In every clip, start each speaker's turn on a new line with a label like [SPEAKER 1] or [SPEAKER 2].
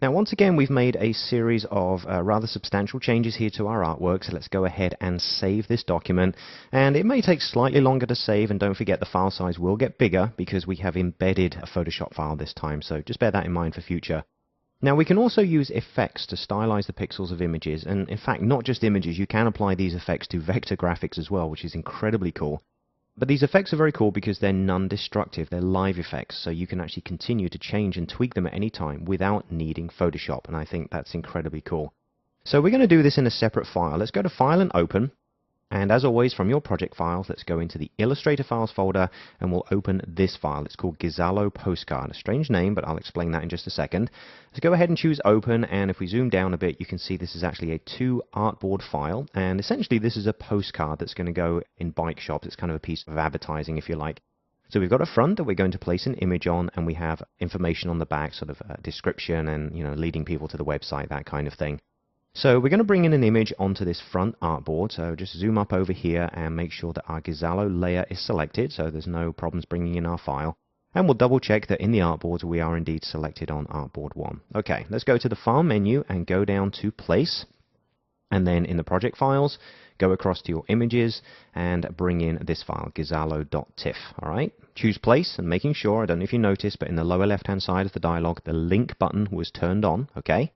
[SPEAKER 1] Now, once again, we've made a series of rather substantial changes here to our artwork, so let's go ahead and save this document. And it may take slightly longer to save, and don't forget the file size will get bigger because we have embedded a Photoshop file this time, so just bear that in mind for future. Now, we can also use effects to stylize the pixels of images, and in fact, not just images, you can apply these effects to vector graphics as well, which is incredibly cool. But these effects are very cool because they're non-destructive, they're live effects, so you can actually continue to change and tweak them at any time without needing Photoshop, and I think that's incredibly cool. So we're going to do this in a separate file. Let's go to File and Open, and as always from your project files, let's go into the Illustrator Files folder, and we'll open this file. It's called Gizalo Postcard, a strange name, but I'll explain that in just a second. Let's go ahead and choose Open, and if we zoom down a bit, you can see this is actually a 2 artboard file, and essentially this is a postcard that's going to go in bike shops. It's kind of a piece of advertising, if you like. So we've got a front that we're going to place an image on, and we have information on the back, sort of a description and, leading people to the website, that kind of thing. So we're going to bring in an image onto this front artboard, so just zoom up over here and make sure that our Gizalo layer is selected, so there's no problems bringing in our file. And we'll double check that in the artboards we are indeed selected on artboard 1. Okay, let's go to the File menu and go down to Place. And then in the project files, go across to your images and bring in this file, gizalo.tiff. Alright, choose Place and making sure, I don't know if you noticed, but in the lower left hand side of the dialog, the link button was turned on, okay?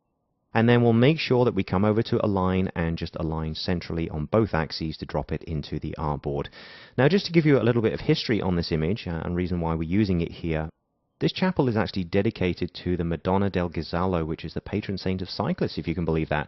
[SPEAKER 1] And then we'll make sure that we come over to Align and just align centrally on both axes to drop it into the artboard. Now, just to give you a little bit of history on this image and reason why we're using it here, this chapel is actually dedicated to the Madonna del Gizalo, which is the patron saint of cyclists, if you can believe that.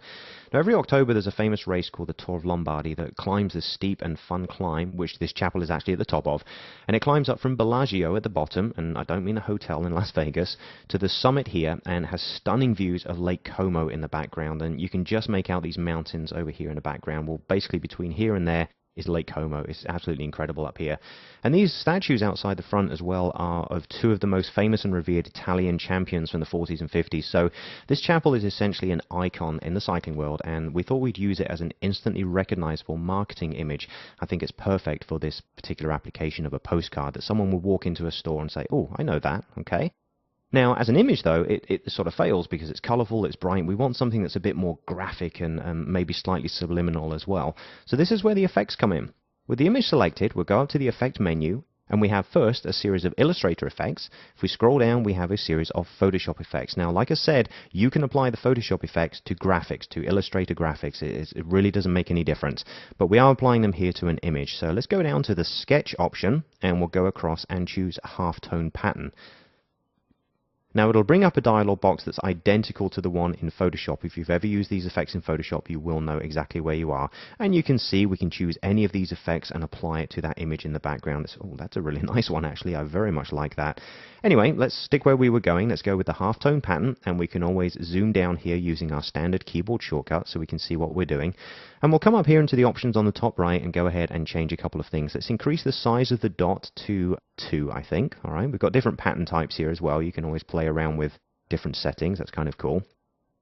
[SPEAKER 1] Now, every October there's a famous race called the Tour of Lombardy that climbs this steep and fun climb, which this chapel is actually at the top of, and it climbs up from Bellagio at the bottom, and I don't mean a hotel in Las Vegas, to the summit here, and has stunning views of Lake Como in the background, and you can just make out these mountains over here in the background. Well, basically between here and there is Lake Como. It's absolutely incredible up here. And these statues outside the front as well are of 2 of the most famous and revered Italian champions from the 40s and 50s. So this chapel is essentially an icon in the cycling world, and we thought we'd use it as an instantly recognizable marketing image. I think it's perfect for this particular application of a postcard that someone will walk into a store and say, oh, I know that, okay? Now, as an image, though, it sort of fails because it's colorful, it's bright. We want something that's a bit more graphic and maybe slightly subliminal as well. So this is where the effects come in. With the image selected, we'll go up to the Effect menu, and we have first a series of Illustrator effects. If we scroll down, we have a series of Photoshop effects. Now, like I said, you can apply the Photoshop effects to graphics, to Illustrator graphics. It really doesn't make any difference. But we are applying them here to an image. So let's go down to the Sketch option, and we'll go across and choose a half-tone pattern. Now, it'll bring up a dialog box that's identical to the one in Photoshop. If you've ever used these effects in Photoshop, you will know exactly where you are. And you can see we can choose any of these effects and apply it to that image in the background. Oh, that's a really nice one, actually. I very much like that. Anyway, let's stick where we were going. Let's go with the halftone pattern, and we can always zoom down here using our standard keyboard shortcut so we can see what we're doing. And we'll come up here into the options on the top right and go ahead and change a couple of things. Let's increase the size of the dot to 2, I think. All right, we've got different pattern types here as well. You can always play around with different settings. That's kind of cool.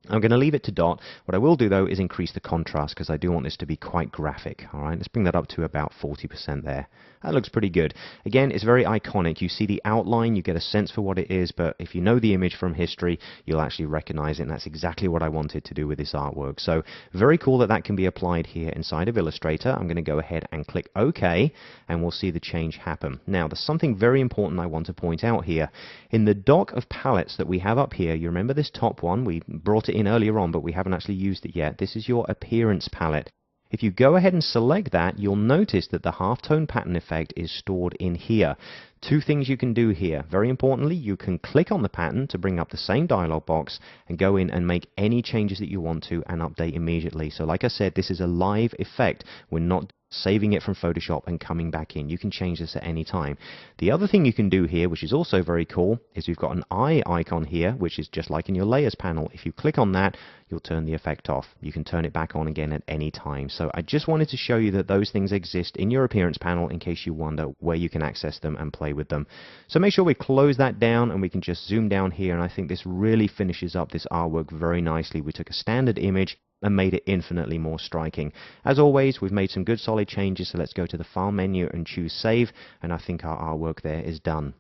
[SPEAKER 1] I'm going to leave it to dot. What I will do, though, is increase the contrast because I do want this to be quite graphic. All right, let's bring that up to about 40% there. That looks pretty good. Again, it's very iconic. You see the outline, you get a sense for what it is, but if you know the image from history, you'll actually recognize it, and that's exactly what I wanted to do with this artwork. So very cool that that can be applied here inside of Illustrator. I'm going to go ahead and click OK, and we'll see the change happen. Now, there's something very important I want to point out here. In the dock of palettes that we have up here, you remember this top one? We brought it in earlier on, but we haven't actually used it yet. This is your Appearance palette. If you go ahead and select that, you'll notice that the halftone pattern effect is stored in here. 2 things you can do here. Very importantly, you can click on the pattern to bring up the same dialog box and go in and make any changes that you want to and update immediately. So like I said, this is a live effect. We're not saving it from Photoshop and coming back in. You can change this at any time. The other thing you can do here, which is also very cool, is we've got an eye icon here, which is just like in your layers panel. If you click on that, you'll turn the effect off. You can turn it back on again at any time. So I just wanted to show you that those things exist in your Appearance panel in case you wonder where you can access them and play with them. So make sure we close that down, and we can just zoom down here, and I think this really finishes up this artwork very nicely. We took a standard image and made it infinitely more striking. As always, we've made some good solid changes, so let's go to the File menu and choose Save, and I think our artwork there is done.